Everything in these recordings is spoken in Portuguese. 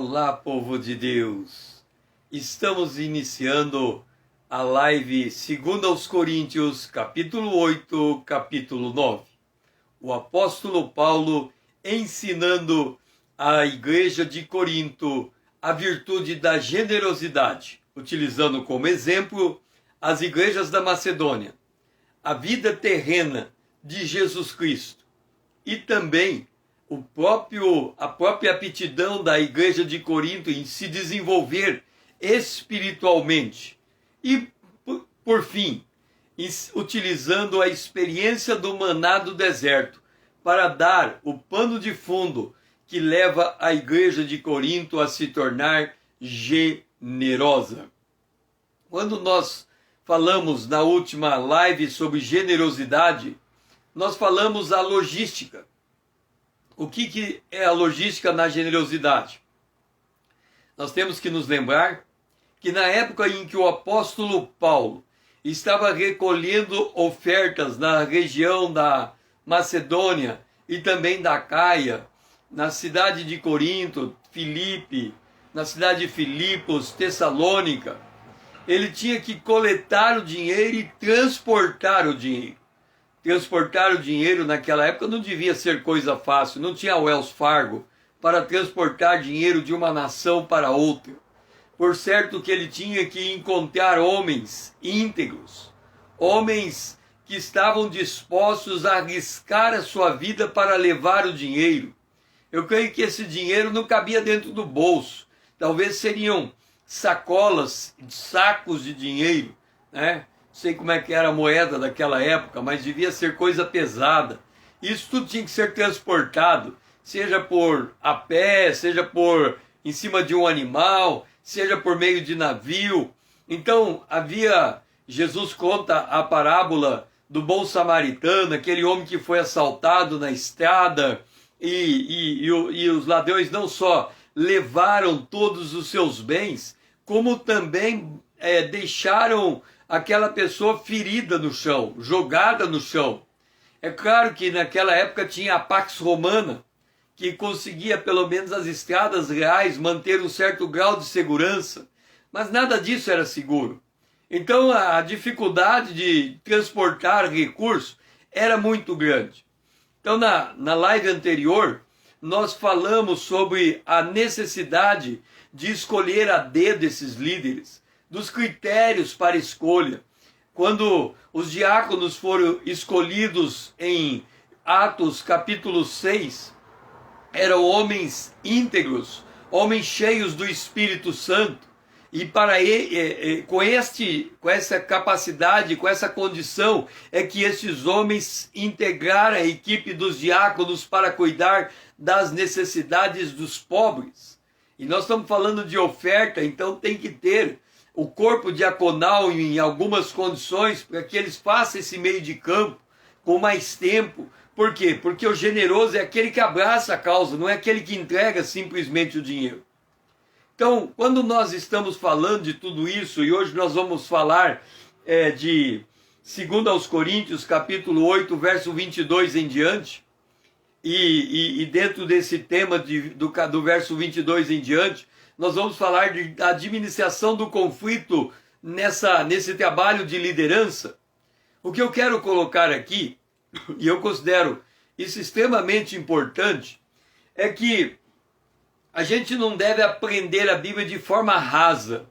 Olá, povo de Deus! Estamos iniciando a live 2 Coríntios, capítulo 8, capítulo 9. O apóstolo Paulo ensinando à igreja de Corinto a virtude da generosidade, utilizando como exemplo as igrejas da Macedônia, a vida terrena de Jesus Cristo e também a própria aptidão da igreja de Corinto em se desenvolver espiritualmente. E, por fim, utilizando a experiência do maná do deserto para dar o pano de fundo que leva a igreja de Corinto a se tornar generosa. Quando nós falamos na última live sobre generosidade, nós falamos a logística. O que é a logística na generosidade? Nós temos que nos lembrar que na época em que o apóstolo Paulo estava recolhendo ofertas na região da Macedônia e também da Caia, na cidade de Corinto, Filipe, na cidade de Filipos, Tessalônica, ele tinha que coletar o dinheiro e transportar o dinheiro. Transportar o dinheiro naquela época não devia ser coisa fácil, não tinha Wells Fargo para transportar dinheiro de uma nação para outra. Por certo que ele tinha que encontrar homens íntegros, homens que estavam dispostos a arriscar a sua vida para levar o dinheiro. Eu creio que esse dinheiro não cabia dentro do bolso, talvez seriam sacolas, sacos de dinheiro, né? Não sei como é que era a moeda daquela época, mas devia ser coisa pesada. Isso tudo tinha que ser transportado, seja por a pé, seja por em cima de um animal, seja por meio de navio. Então Jesus conta a parábola do bom samaritano, aquele homem que foi assaltado na estrada, e os ladrões não só levaram todos os seus bens, como também deixaram aquela pessoa ferida no chão, jogada no chão. É claro que naquela época tinha a Pax Romana, que conseguia pelo menos as estradas reais manter um certo grau de segurança, mas nada disso era seguro. Então a dificuldade de transportar recursos era muito grande. Então na live anterior, nós falamos sobre a necessidade de escolher a dedo esses líderes, dos critérios para escolha. Quando os diáconos foram escolhidos em Atos capítulo 6, eram homens íntegros, homens cheios do Espírito Santo, e para ele, com essa capacidade, com essa condição, é que esses homens integraram a equipe dos diáconos para cuidar das necessidades dos pobres. E nós estamos falando de oferta, então tem que ter o corpo diaconal em algumas condições para que eles façam esse meio de campo com mais tempo. Por quê? Porque o generoso é aquele que abraça a causa, não é aquele que entrega simplesmente o dinheiro. Então, quando nós estamos falando de tudo isso, e hoje nós vamos falar de 2 Coríntios, capítulo 8, verso 22 em diante, e dentro desse tema do verso 22 em diante, nós vamos falar da administração do conflito nesse trabalho de liderança. O que eu quero colocar aqui, e eu considero isso extremamente importante, é que a gente não deve aprender a Bíblia de forma rasa.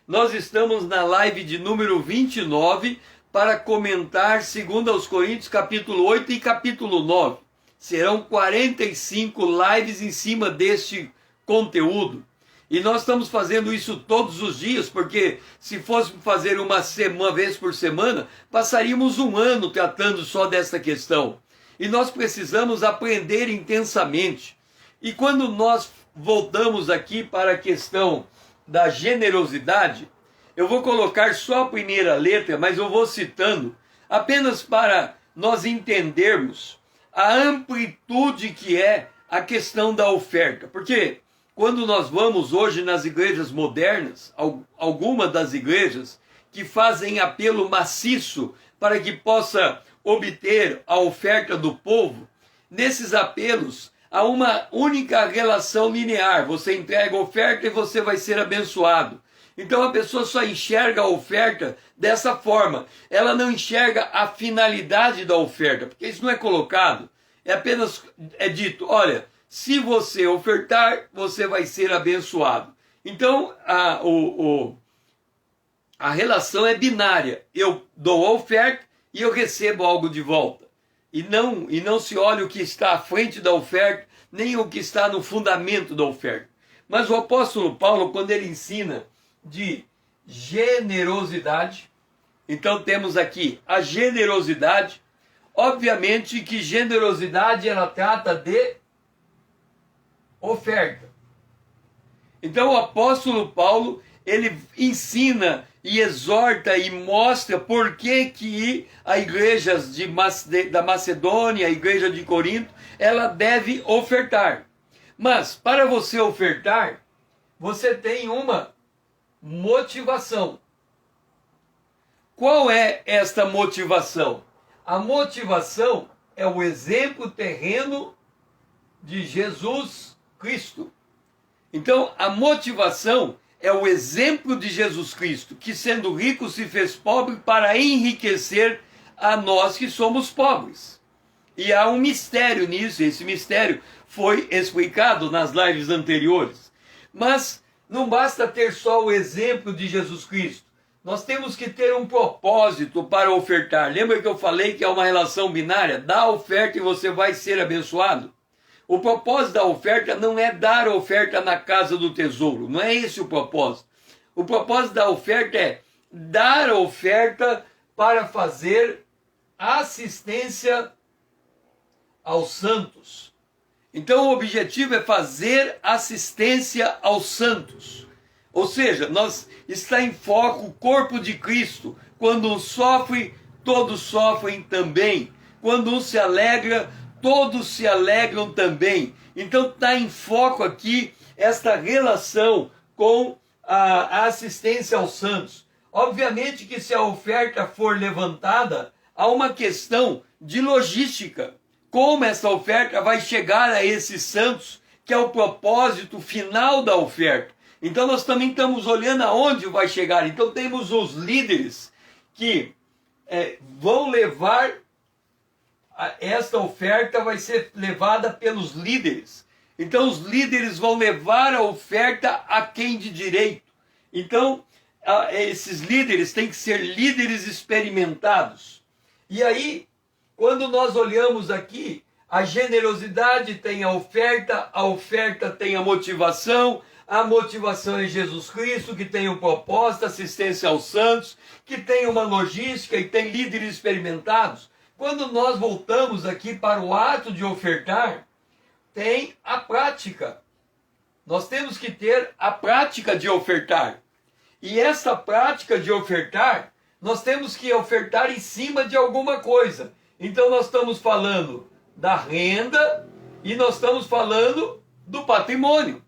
Nós estamos na live de número 29 para comentar 2 Coríntios capítulo 8 e capítulo 9. Serão 45 lives em cima deste conteúdo. E nós estamos fazendo isso todos os dias, porque se fôssemos fazer uma vez por semana, passaríamos um ano tratando só dessa questão. E nós precisamos aprender intensamente. E quando nós voltamos aqui para a questão da generosidade, eu vou colocar só a primeira letra, mas eu vou citando, apenas para nós entendermos a amplitude que é a questão da oferta. Porque quando nós vamos hoje nas igrejas modernas, algumas das igrejas que fazem apelo maciço para que possa obter a oferta do povo, nesses apelos há uma única relação linear. Você entrega a oferta e você vai ser abençoado. Então a pessoa só enxerga a oferta dessa forma. Ela não enxerga a finalidade da oferta, porque isso não é colocado. É apenas dito, olha, se você ofertar, você vai ser abençoado. Então a relação é binária. Eu dou a oferta e eu recebo algo de volta. E não se olha o que está à frente da oferta, nem o que está no fundamento da oferta. Mas o apóstolo Paulo, quando ele ensina de generosidade, então temos aqui a generosidade. Obviamente que generosidade ela trata de oferta. Então o apóstolo Paulo, ele ensina e exorta e mostra por que a igreja da Macedônia, a igreja de Corinto, ela deve ofertar. Mas para você ofertar, você tem uma motivação. Qual é esta motivação? A motivação é o exemplo terreno de Jesus Cristo. Então, a motivação é o exemplo de Jesus Cristo, que sendo rico se fez pobre para enriquecer a nós que somos pobres. E há um mistério nisso, esse mistério foi explicado nas lives anteriores. Mas não basta ter só o exemplo de Jesus Cristo. Nós temos que ter um propósito para ofertar. Lembra que eu falei que é uma relação binária? Dá a oferta e você vai ser abençoado. O propósito da oferta não é dar a oferta na casa do tesouro. Não é esse o propósito. O propósito da oferta é dar a oferta para fazer assistência aos santos. Então o objetivo é fazer assistência aos santos. Ou seja, está em foco o corpo de Cristo. Quando um sofre, todos sofrem também. Quando um se alegra, todos se alegram também. Então está em foco aqui esta relação com a assistência aos santos. Obviamente que se a oferta for levantada, há uma questão de logística. Como essa oferta vai chegar a esses santos, que é o propósito final da oferta. Então nós também estamos olhando aonde vai chegar. Então temos os líderes que vão levar, esta oferta vai ser levada pelos líderes. Então os líderes vão levar a oferta a quem de direito. Então esses líderes têm que ser líderes experimentados. E aí, quando nós olhamos aqui, a generosidade tem a oferta tem a motivação é Jesus Cristo, que tem um propósito, assistência aos santos, que tem uma logística e tem líderes experimentados. Quando nós voltamos aqui para o ato de ofertar, tem a prática. Nós temos que ter a prática de ofertar. E essa prática de ofertar, nós temos que ofertar em cima de alguma coisa. Então nós estamos falando da renda e nós estamos falando do patrimônio.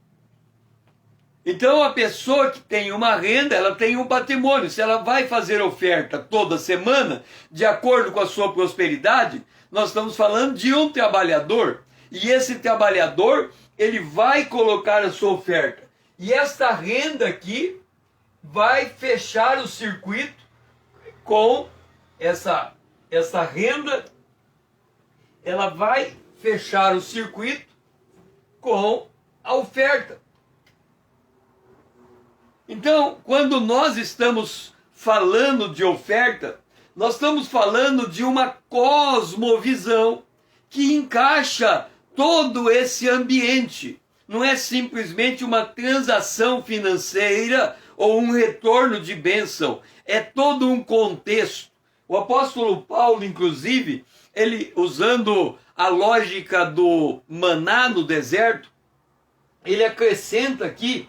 Então a pessoa que tem uma renda, ela tem um patrimônio. Se ela vai fazer oferta toda semana, de acordo com a sua prosperidade, nós estamos falando de um trabalhador. E esse trabalhador, ele vai colocar a sua oferta. E esta renda aqui vai fechar o circuito com essa renda, ela vai fechar o circuito com a oferta. Então, quando nós estamos falando de oferta, nós estamos falando de uma cosmovisão que encaixa todo esse ambiente. Não é simplesmente uma transação financeira ou um retorno de bênção. É todo um contexto. O apóstolo Paulo, inclusive, ele usando a lógica do maná no deserto, ele acrescenta aqui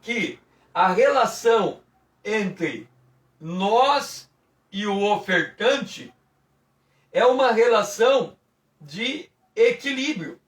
que a relação entre nós e o ofertante é uma relação de equilíbrio.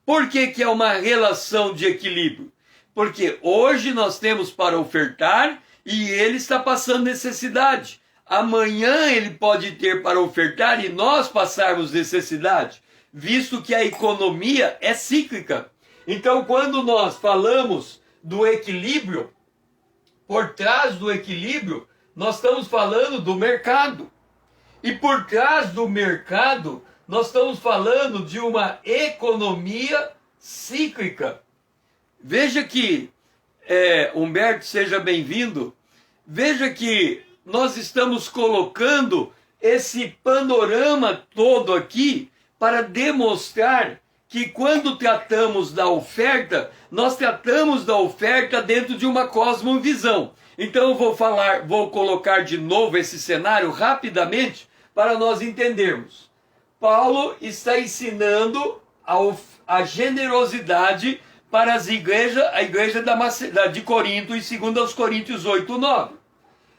Por que é uma relação de equilíbrio? Porque hoje nós temos para ofertar e ele está passando necessidade. Amanhã ele pode ter para ofertar e nós passarmos necessidade. visto que a economia é cíclica. Então, quando nós falamos do equilíbrio, por trás do equilíbrio, nós estamos falando do mercado. E por trás do mercado, nós estamos falando de uma economia cíclica. Veja que, Humberto, seja bem-vindo. Veja que nós estamos colocando esse panorama todo aqui para demonstrar que quando tratamos da oferta, nós tratamos da oferta dentro de uma cosmovisão. Então eu vou colocar de novo esse cenário rapidamente para nós entendermos. Paulo está ensinando a generosidade para a igreja de Corinto, em 2 Coríntios 8:9.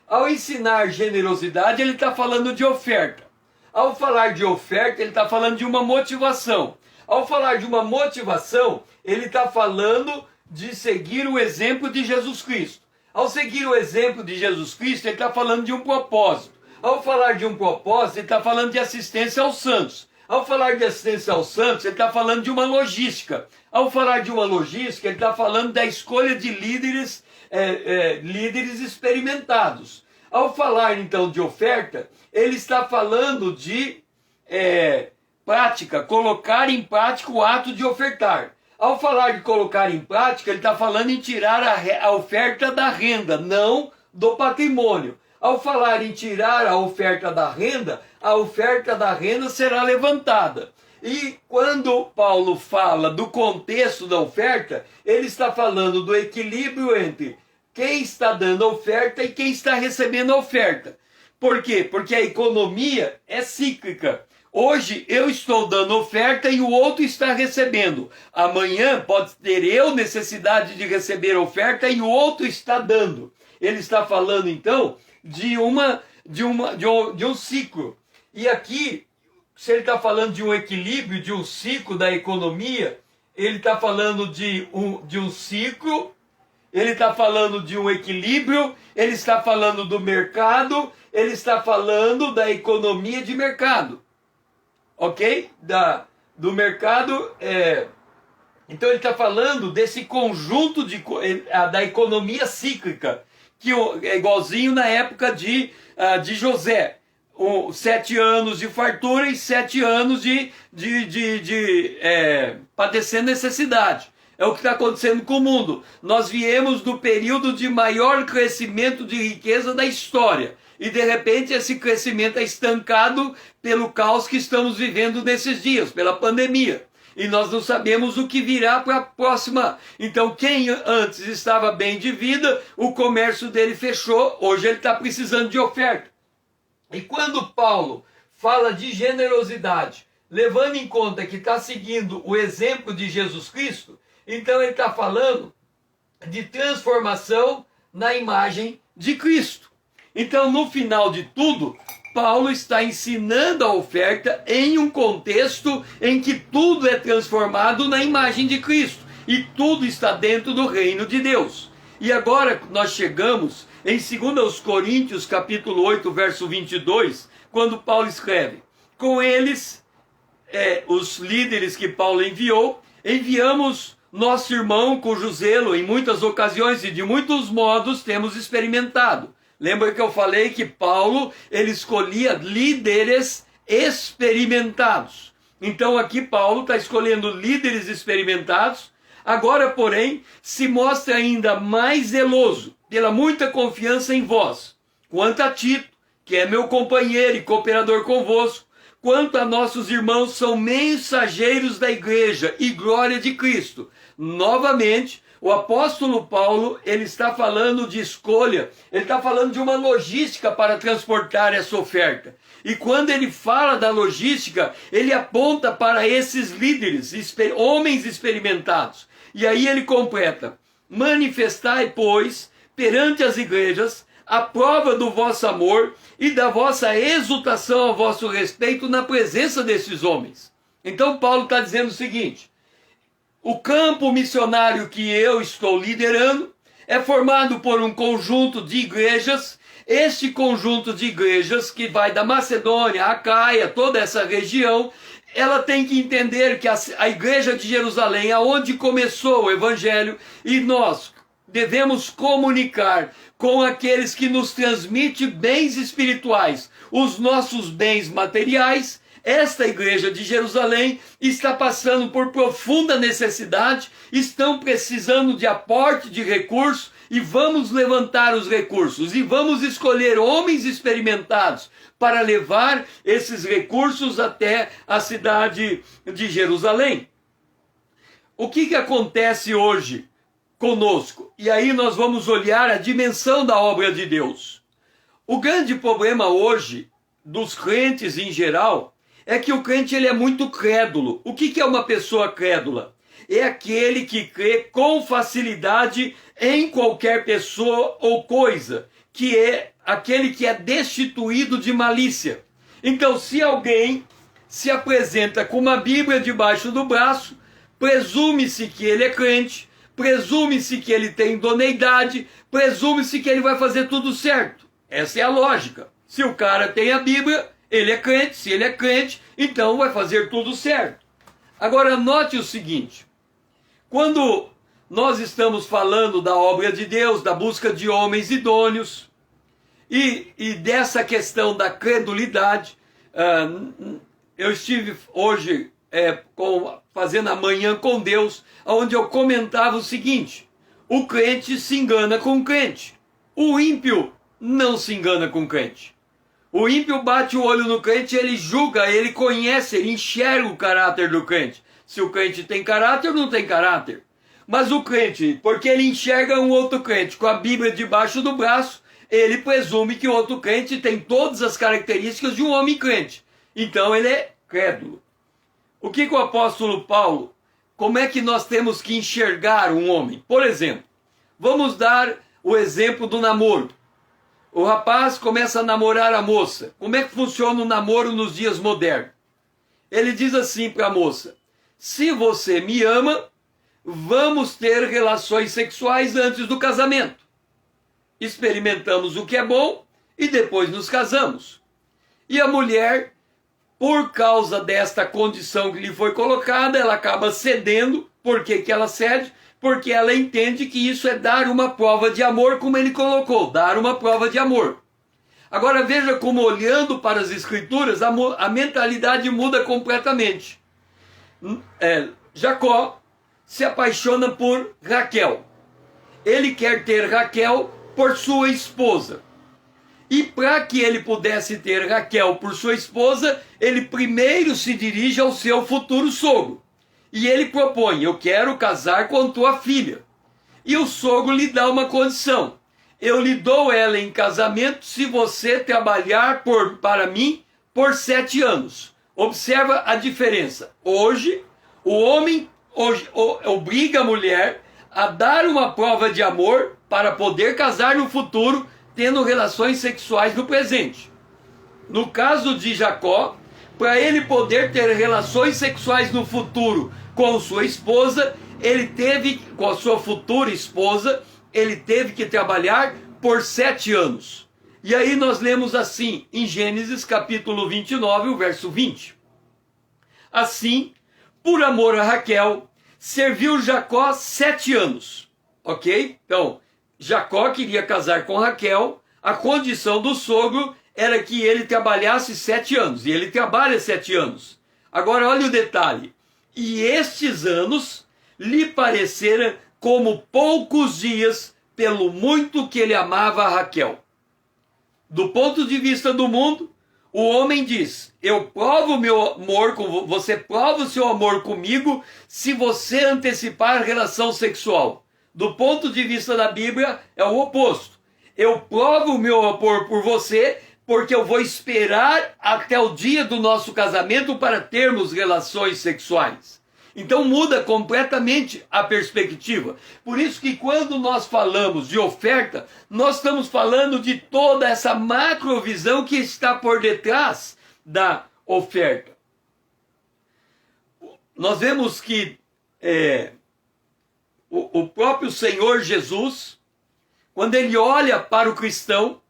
Ao ensinar generosidade, ele está falando de oferta. Ao falar de oferta, ele está falando de uma motivação. Ao falar de uma motivação, ele está falando de seguir o exemplo de Jesus Cristo. Ao seguir o exemplo de Jesus Cristo, ele está falando de um propósito. Ao falar de um propósito, ele está falando de assistência aos santos. Ao falar de assistência aos santos, ele está falando de uma logística. Ao falar de uma logística, ele está falando da escolha de líderes experimentados. Ao falar, então, de oferta, ele está falando de prática, colocar em prática o ato de ofertar. Ao falar de colocar em prática, ele está falando em tirar a oferta da renda, não do patrimônio. Ao falar em tirar a oferta da renda será levantada. E quando Paulo fala do contexto da oferta, ele está falando do equilíbrio entre quem está dando a oferta e quem está recebendo a oferta. Por quê? Porque a economia é cíclica. Hoje eu estou dando oferta e o outro está recebendo. Amanhã pode ter eu necessidade de receber oferta e o outro está dando. Ele está falando então de um ciclo. E aqui, se ele está falando de um equilíbrio, de um ciclo da economia, ele está falando de um ciclo, ele está falando de um equilíbrio, ele está falando do mercado, ele está falando da economia de mercado. Ok? Do mercado. Então ele está falando desse conjunto da economia cíclica, que é igualzinho na época de José. 7 anos de fartura e 7 anos de padecer necessidade. É o que está acontecendo com o mundo. Nós viemos do período de maior crescimento de riqueza da história. E de repente esse crescimento é estancado pelo caos que estamos vivendo nesses dias, pela pandemia. E nós não sabemos o que virá para a próxima. Então quem antes estava bem de vida, o comércio dele fechou, hoje ele está precisando de oferta. E quando Paulo fala de generosidade, levando em conta que está seguindo o exemplo de Jesus Cristo, então ele está falando de transformação na imagem de Cristo. Então, no final de tudo, Paulo está ensinando a oferta em um contexto em que tudo é transformado na imagem de Cristo. E tudo está dentro do reino de Deus. E agora nós chegamos em 2 Coríntios, capítulo 8, verso 22, quando Paulo escreve: com eles, os líderes que Paulo enviou, enviamos nosso irmão cujo zelo em muitas ocasiões e de muitos modos temos experimentado. Lembra que eu falei que Paulo, ele escolhia líderes experimentados. Então aqui Paulo está escolhendo líderes experimentados. Agora, porém, se mostra ainda mais zeloso pela muita confiança em vós, quanto a Tito, que é meu companheiro e cooperador convosco, quanto a nossos irmãos são mensageiros da igreja e glória de Cristo. Novamente, o apóstolo Paulo, ele está falando de escolha, ele está falando de uma logística para transportar essa oferta. E quando ele fala da logística, ele aponta para esses líderes, homens experimentados. E aí ele completa: manifestai, pois, perante as igrejas, a prova do vosso amor e da vossa exultação a vosso respeito na presença desses homens. Então Paulo está dizendo o seguinte: o campo missionário que eu estou liderando é formado por um conjunto de igrejas. Este conjunto de igrejas que vai da Macedônia, Acaia, toda essa região, ela tem que entender que a igreja de Jerusalém, aonde começou o evangelho, e nós devemos comunicar com aqueles que nos transmitem bens espirituais, os nossos bens materiais. Esta igreja de Jerusalém está passando por profunda necessidade, estão precisando de aporte de recursos, e vamos levantar os recursos, e vamos escolher homens experimentados para levar esses recursos até a cidade de Jerusalém. O que acontece hoje conosco? E aí nós vamos olhar a dimensão da obra de Deus. O grande problema hoje dos crentes em geral é que o crente ele é muito crédulo. O que é uma pessoa crédula? É aquele que crê com facilidade em qualquer pessoa ou coisa, que é aquele que é destituído de malícia. Então, se alguém se apresenta com uma Bíblia debaixo do braço, presume-se que ele é crente, presume-se que ele tem idoneidade, presume-se que ele vai fazer tudo certo. Essa é a lógica. Se o cara tem a Bíblia, ele é crente. Se ele é crente, então vai fazer tudo certo. Agora, note o seguinte. Quando nós estamos falando da obra de Deus, da busca de homens idôneos, e dessa questão da credulidade, eu estive hoje fazendo a manhã com Deus, onde eu comentava o seguinte: o crente se engana com o crente, o ímpio não se engana com o crente. O ímpio bate o olho no crente, ele julga, ele conhece, ele enxerga o caráter do crente. Se o crente tem caráter ou não tem caráter. Mas o crente, porque ele enxerga um outro crente com a Bíblia debaixo do braço, ele presume que o outro crente tem todas as características de um homem crente. Então ele é crédulo. O que o apóstolo Paulo, como é que nós temos que enxergar um homem? Por exemplo, vamos dar o exemplo do namoro. O rapaz começa a namorar a moça. Como é que funciona o namoro nos dias modernos? Ele diz assim para a moça: se você me ama, vamos ter relações sexuais antes do casamento. Experimentamos o que é bom e depois nos casamos. E a mulher, por causa desta condição que lhe foi colocada, ela acaba cedendo. Por que ela cede? Porque ela entende que isso é dar uma prova de amor, como ele colocou, dar uma prova de amor. Agora veja como, olhando para as escrituras, a mentalidade muda completamente. Jacó se apaixona por Raquel. Ele quer ter Raquel por sua esposa. E para que ele pudesse ter Raquel por sua esposa, ele primeiro se dirige ao seu futuro sogro. E ele propõe: eu quero casar com tua filha. E o sogro lhe dá uma condição: eu lhe dou ela em casamento se você trabalhar para mim por 7 anos. Observa a diferença. Hoje, o homem obriga a mulher a dar uma prova de amor para poder casar no futuro, tendo relações sexuais no presente. No caso de Jacó, para ele poder ter relações sexuais no futuro com sua esposa, com a sua futura esposa, ele teve que trabalhar por 7 anos. E aí nós lemos assim, em Gênesis capítulo 29, o verso 20. Assim, por amor a Raquel, serviu Jacó 7 anos. Ok? Então, Jacó queria casar com Raquel, a condição do sogro era que ele trabalhasse 7 anos, e ele trabalha 7 anos. Agora olha o detalhe: e estes anos lhe pareceram como poucos dias, pelo muito que ele amava a Raquel. Do ponto de vista do mundo, o homem diz: eu provo o meu amor com você, prova o seu amor comigo se você antecipar relação sexual. Do ponto de vista da Bíblia, é o oposto. Eu provo o meu amor por você porque eu vou esperar até o dia do nosso casamento para termos relações sexuais. Então muda completamente a perspectiva. Por isso que quando nós falamos de oferta, nós estamos falando de toda essa macrovisão que está por detrás da oferta. Nós vemos que o próprio Senhor Jesus, quando ele olha para o cristão,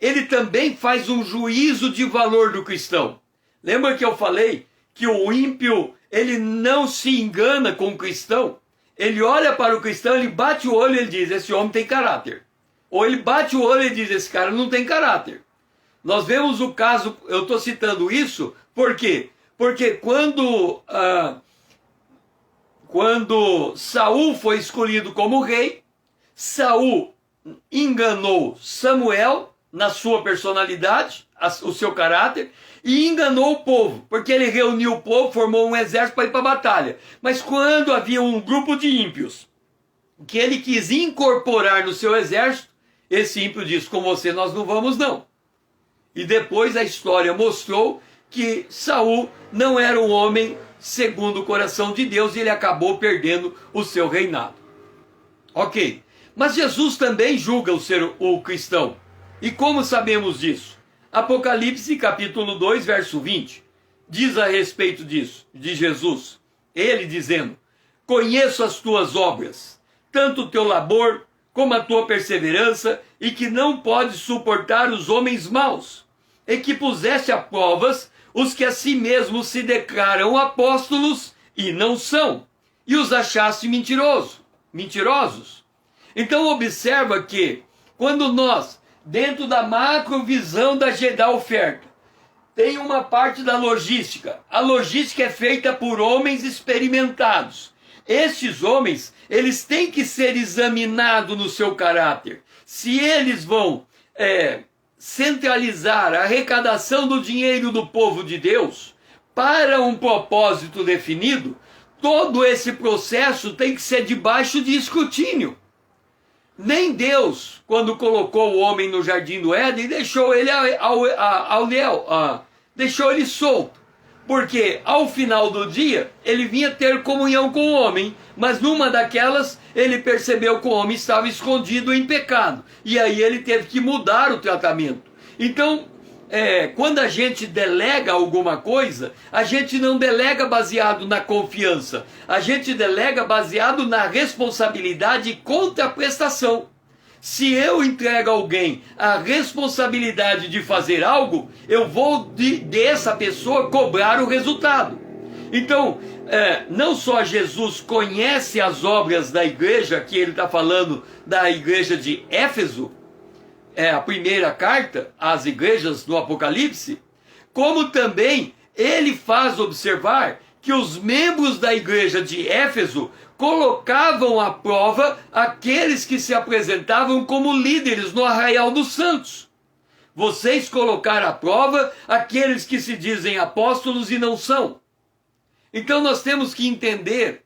ele também faz um juízo de valor do cristão. Lembra que eu falei que o ímpio, ele não se engana com o cristão. Ele olha para o cristão, ele bate o olho e ele diz, esse homem tem caráter. Ou ele bate o olho e diz, esse cara não tem caráter. Nós vemos o caso, eu estou citando isso, por quê? Porque quando Saul foi escolhido como rei, Saul enganou Samuel na sua personalidade, o seu caráter, e enganou o povo, porque ele reuniu o povo, formou um exército para ir para a batalha. Mas quando havia um grupo de ímpios que ele quis incorporar no seu exército, esse ímpio disse, com você nós não vamos não. E depois a história mostrou que Saul não era um homem segundo o coração de Deus e ele acabou perdendo o seu reinado. Ok, mas Jesus também julga o cristão. E como sabemos disso? Apocalipse capítulo 2, verso 20, diz a respeito disso, de Jesus, ele dizendo, conheço as tuas obras, tanto o teu labor como a tua perseverança, e que não podes suportar os homens maus, e que puseste a provas os que a si mesmos se declaram apóstolos e não são, e os achaste mentirosos. Então observa que quando nós, dentro da macrovisão da oferta, tem uma parte da logística. A logística é feita por homens experimentados. Estes homens, eles têm que ser examinados no seu caráter. Se eles vão centralizar a arrecadação do dinheiro do povo de Deus para um propósito definido, todo esse processo tem que ser debaixo de escrutínio. Nem Deus, quando colocou o homem no jardim do Éden, deixou ele deixou ele solto. Porque ao final do dia, ele vinha ter comunhão com o homem, mas numa daquelas, ele percebeu que o homem estava escondido em pecado. E aí ele teve que mudar o tratamento. Então, quando a gente delega alguma coisa, a gente não delega baseado na confiança. A gente delega baseado na responsabilidade e contraprestação. Se eu entrego a alguém a responsabilidade de fazer algo, eu vou dessa pessoa cobrar o resultado. Então, não só Jesus conhece as obras da igreja, que ele está falando da igreja de Éfeso, a primeira carta às igrejas do Apocalipse, como também ele faz observar que os membros da igreja de Éfeso colocavam à prova aqueles que se apresentavam como líderes no arraial dos santos. Vocês colocaram à prova aqueles que se dizem apóstolos e não são. Então nós temos que entender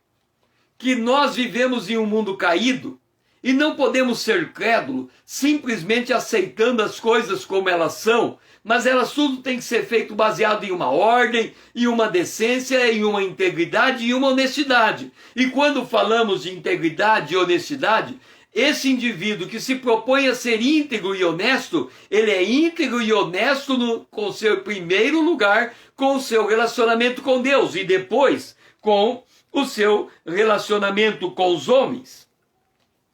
que nós vivemos em um mundo caído e não podemos ser crédulos simplesmente aceitando as coisas como elas são, mas elas tudo tem que ser feito baseado em uma ordem, em uma decência, em uma integridade e uma honestidade. E quando falamos de integridade e honestidade, esse indivíduo que se propõe a ser íntegro e honesto, ele é íntegro e honesto com o seu primeiro lugar, com o seu relacionamento com Deus e depois com o seu relacionamento com os homens.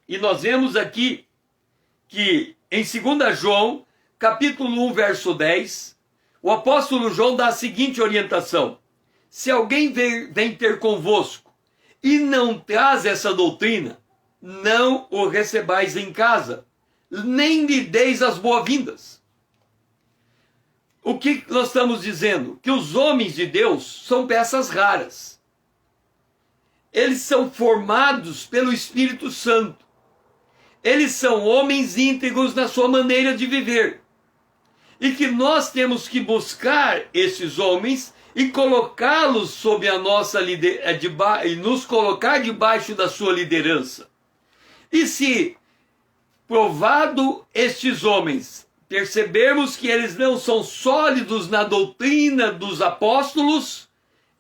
E nós vemos aqui que em 2 João, capítulo 1, verso 10, o apóstolo João dá a seguinte orientação: se alguém vem ter convosco e não traz essa doutrina, não o recebais em casa, nem lhe deis as boas-vindas. O que nós estamos dizendo? Que os homens de Deus são peças raras. Eles são formados pelo Espírito Santo. Eles são homens íntegros na sua maneira de viver. E que nós temos que buscar esses homens e colocá-los sob a nossa liderança, e nos colocar debaixo da sua liderança. E se, provado estes homens, percebermos que eles não são sólidos na doutrina dos apóstolos,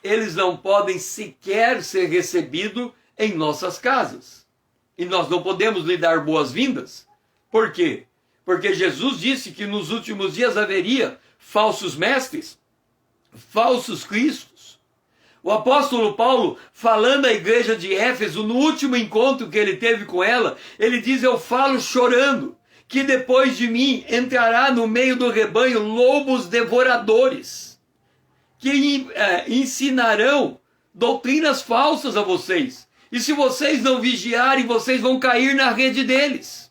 eles não podem sequer ser recebidos em nossas casas. E nós não podemos lhe dar boas-vindas. Por quê? Porque Jesus disse que nos últimos dias haveria falsos mestres, falsos cristos. O apóstolo Paulo, falando à igreja de Éfeso, no último encontro que ele teve com ela, ele diz: eu falo chorando, que depois de mim entrará no meio do rebanho lobos devoradores. que ensinarão doutrinas falsas a vocês. E se vocês não vigiarem, vocês vão cair na rede deles.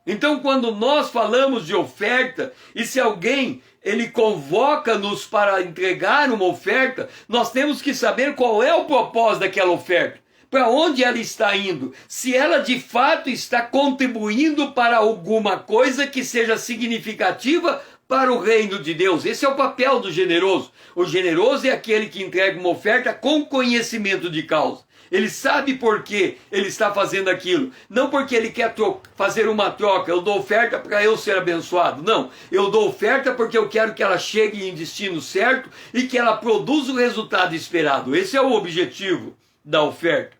Então, quando nós falamos de oferta, e se alguém ele convoca-nos para entregar uma oferta, nós temos que saber qual é o propósito daquela oferta, para onde ela está indo, se ela de fato está contribuindo para alguma coisa que seja significativa para o reino de Deus. Esse é o papel do generoso. O generoso é aquele que entrega uma oferta com conhecimento de causa. Ele sabe por que ele está fazendo aquilo. Não porque ele quer fazer uma troca. Eu dou oferta para eu ser abençoado. Não. Eu dou oferta porque eu quero que ela chegue em destino certo e que ela produza o resultado esperado. Esse é o objetivo da oferta.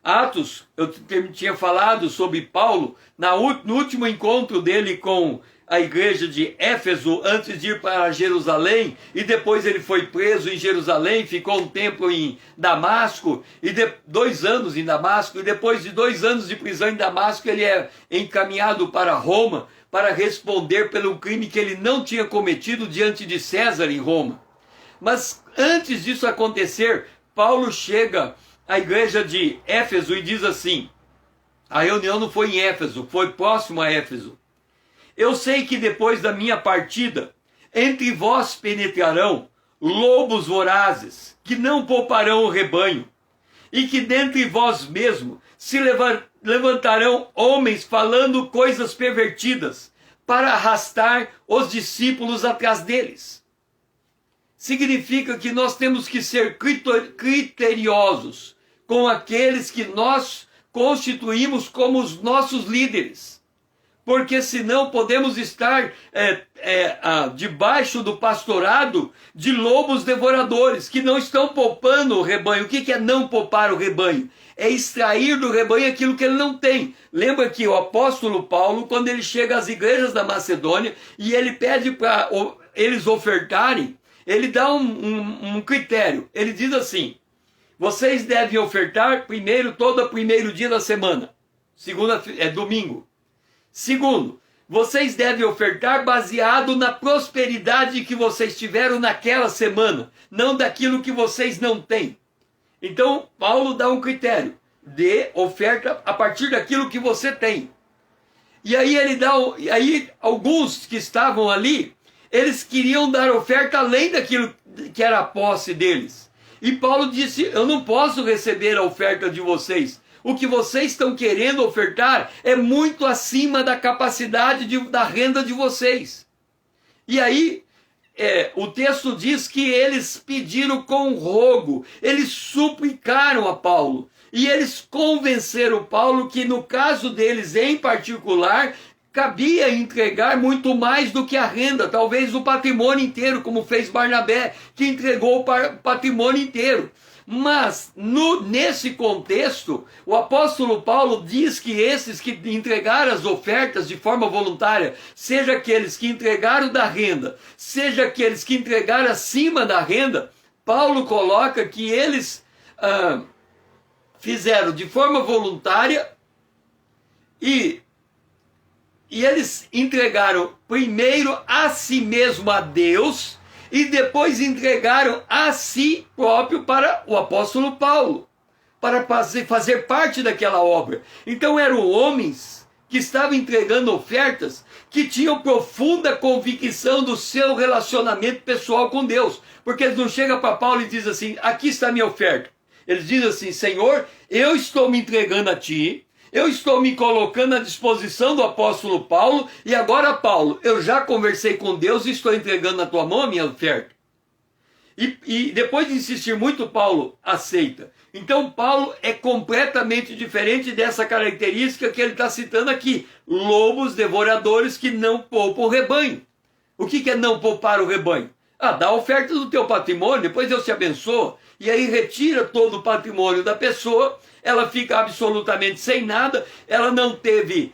Atos, eu tinha falado sobre Paulo no último encontro dele com a igreja de Éfeso, antes de ir para Jerusalém, e depois ele foi preso em Jerusalém, ficou um tempo em Damasco, 2 anos em Damasco, e depois de 2 anos de prisão em Damasco, ele é encaminhado para Roma, para responder pelo crime que ele não tinha cometido diante de César em Roma. Mas antes disso acontecer, Paulo chega à igreja de Éfeso e diz assim, a reunião não foi em Éfeso, foi próximo a Éfeso. Eu sei que depois da minha partida, entre vós penetrarão lobos vorazes, que não pouparão o rebanho, e que dentre vós mesmo se levantarão homens falando coisas pervertidas, para arrastar os discípulos atrás deles. Significa que nós temos que ser criteriosos com aqueles que nós constituímos como os nossos líderes. Porque senão podemos estar debaixo do pastorado de lobos devoradores, que não estão poupando o rebanho. O que é não poupar o rebanho? É extrair do rebanho aquilo que ele não tem. Lembra que o apóstolo Paulo, quando ele chega às igrejas da Macedônia, e ele pede para eles ofertarem, ele dá um critério. Ele diz assim, vocês devem ofertar todo primeiro dia da semana. Domingo. Segundo, vocês devem ofertar baseado na prosperidade que vocês tiveram naquela semana, não daquilo que vocês não têm. Então, Paulo dá um critério de oferta a partir daquilo que você tem. E aí alguns que estavam ali, eles queriam dar oferta além daquilo que era a posse deles. E Paulo disse, eu não posso receber a oferta de vocês. O que vocês estão querendo ofertar é muito acima da capacidade da renda de vocês. E aí, o texto diz que eles pediram com rogo, eles suplicaram a Paulo. E eles convenceram Paulo que no caso deles em particular, cabia entregar muito mais do que a renda, talvez o patrimônio inteiro, como fez Barnabé, que entregou o patrimônio inteiro. Mas, nesse contexto, o apóstolo Paulo diz que esses que entregaram as ofertas de forma voluntária, seja aqueles que entregaram da renda, seja aqueles que entregaram acima da renda, Paulo coloca que eles fizeram de forma voluntária e eles entregaram primeiro a si mesmo a Deus, e depois entregaram a si próprio para o apóstolo Paulo, para fazer parte daquela obra. Então eram homens que estavam entregando ofertas que tinham profunda convicção do seu relacionamento pessoal com Deus. Porque eles não chegam para Paulo e dizem assim, aqui está a minha oferta. Eles dizem assim, Senhor, eu estou me entregando a Ti, eu estou me colocando à disposição do apóstolo Paulo, e agora, Paulo, eu já conversei com Deus e estou entregando na tua mão a minha oferta. E depois de insistir muito, Paulo aceita. Então, Paulo é completamente diferente dessa característica que ele está citando aqui. Lobos devoradores que não poupam o rebanho. O que é não poupar o rebanho? Dá a oferta do teu patrimônio, depois Deus te abençoa, e aí retira todo o patrimônio da pessoa, ela fica absolutamente sem nada, ela não teve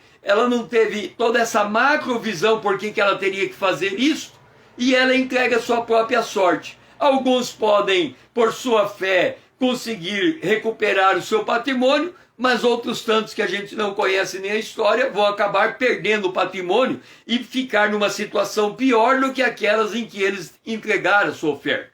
toda essa macrovisão por que ela teria que fazer isso, e ela entrega a sua própria sorte. Alguns podem, por sua fé, conseguir recuperar o seu patrimônio, mas outros tantos que a gente não conhece nem a história vão acabar perdendo o patrimônio e ficar numa situação pior do que aquelas em que eles entregaram a sua oferta.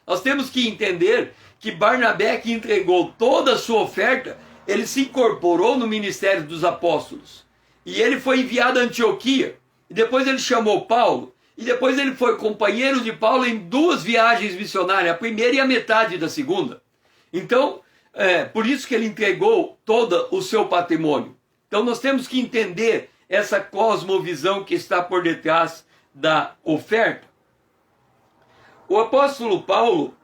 Nós temos que entender que Barnabé, que entregou toda a sua oferta, ele se incorporou no ministério dos apóstolos. E ele foi enviado a Antioquia. E depois ele chamou Paulo. E depois ele foi companheiro de Paulo em 2 viagens missionárias, a primeira e a metade da segunda. Então, por isso que ele entregou todo o seu patrimônio. Então nós temos que entender essa cosmovisão que está por detrás da oferta. O apóstolo Paulo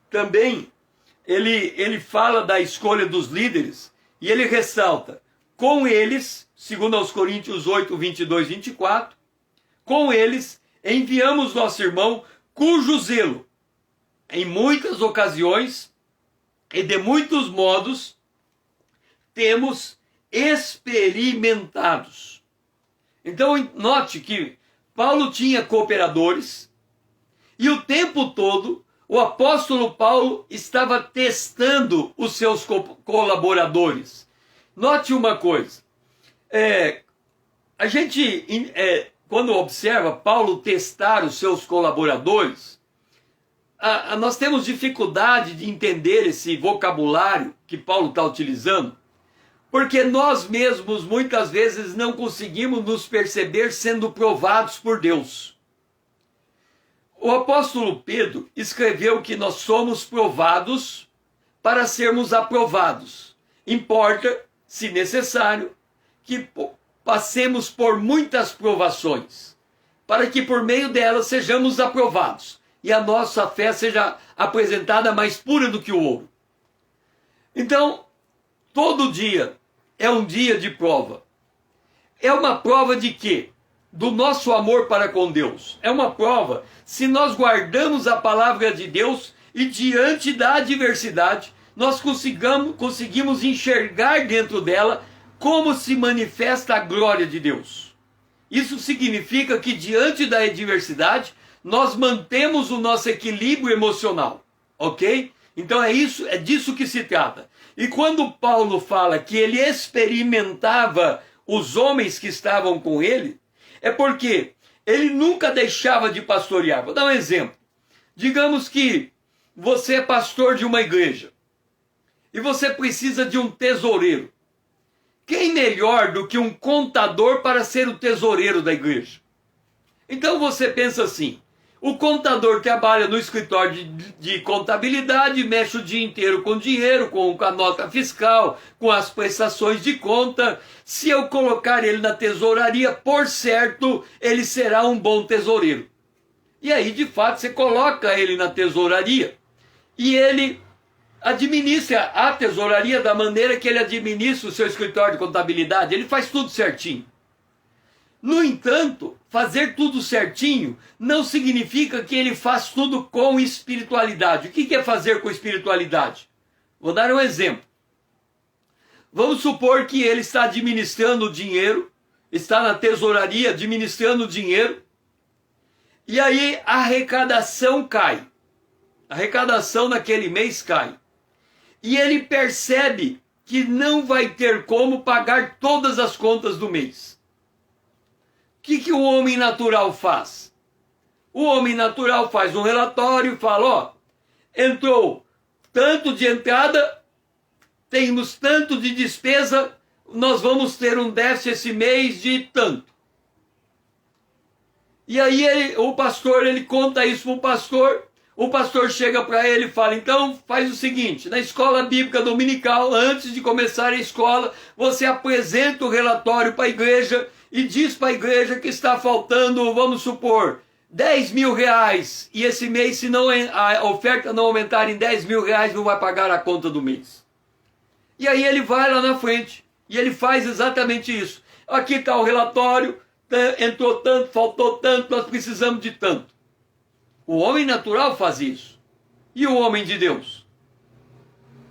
também, ele fala da escolha dos líderes e ele ressalta, com eles, segundo aos Coríntios 8, 22, 24, com eles enviamos nosso irmão, cujo zelo, em muitas ocasiões e de muitos modos, temos experimentados. Então, note que Paulo tinha cooperadores e o tempo todo o apóstolo Paulo estava testando os seus colaboradores. Note uma coisa, a gente, quando observa Paulo testar os seus colaboradores, nós temos dificuldade de entender esse vocabulário que Paulo está utilizando, porque nós mesmos muitas vezes não conseguimos nos perceber sendo provados por Deus. O apóstolo Pedro escreveu que nós somos provados para sermos aprovados. Importa, se necessário, que passemos por muitas provações, para que por meio delas sejamos aprovados e a nossa fé seja apresentada mais pura do que o ouro. Então, todo dia é um dia de prova. É uma prova de quê? Do nosso amor para com Deus. É uma prova se nós guardamos a palavra de Deus e diante da adversidade nós conseguimos enxergar dentro dela como se manifesta a glória de Deus. Isso significa que diante da adversidade nós mantemos o nosso equilíbrio emocional, ok? Então é disso que se trata. E quando Paulo fala que ele experimentava os homens que estavam com ele, é porque ele nunca deixava de pastorear. Vou dar um exemplo. Digamos que você é pastor de uma igreja e você precisa de um tesoureiro. Quem melhor do que um contador para ser o tesoureiro da igreja? Então você pensa assim, o contador trabalha no escritório de contabilidade, mexe o dia inteiro com dinheiro, com a nota fiscal, com as prestações de conta. Se eu colocar ele na tesouraria, por certo, ele será um bom tesoureiro. E aí, de fato, você coloca ele na tesouraria e ele administra a tesouraria da maneira que ele administra o seu escritório de contabilidade. Ele faz tudo certinho. No entanto, fazer tudo certinho não significa que ele faz tudo com espiritualidade. O que é fazer com espiritualidade? Vou dar um exemplo. Vamos supor que ele está administrando o dinheiro, está na tesouraria administrando o dinheiro, e aí a arrecadação cai. A arrecadação naquele mês cai. E ele percebe que não vai ter como pagar todas as contas do mês. O que o homem natural faz? O homem natural faz um relatório e fala, ó, entrou tanto de entrada, temos tanto de despesa, nós vamos ter um déficit esse mês de tanto. E aí o pastor, ele conta isso para o pastor chega para ele e fala, então faz o seguinte, na escola bíblica dominical, antes de começar a escola, você apresenta o relatório para a igreja e diz para a igreja que está faltando, vamos supor, 10 mil reais. E esse mês, se não a oferta não aumentar em 10 mil reais, não vai pagar a conta do mês. E aí ele vai lá na frente e ele faz exatamente isso. Aqui está o relatório, entrou tanto, faltou tanto, nós precisamos de tanto. O homem natural faz isso. E o homem de Deus?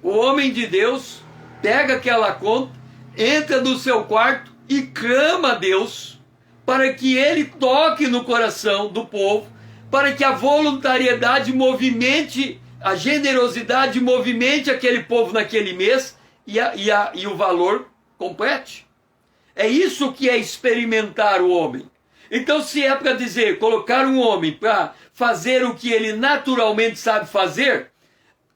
O homem de Deus pega aquela conta, entra no seu quarto e clama a Deus para que ele toque no coração do povo, para que a voluntariedade movimente a generosidade movimente aquele povo naquele mês e o valor complete. É isso que é experimentar o homem. Então, se é para dizer, colocar um homem para fazer o que ele naturalmente sabe fazer,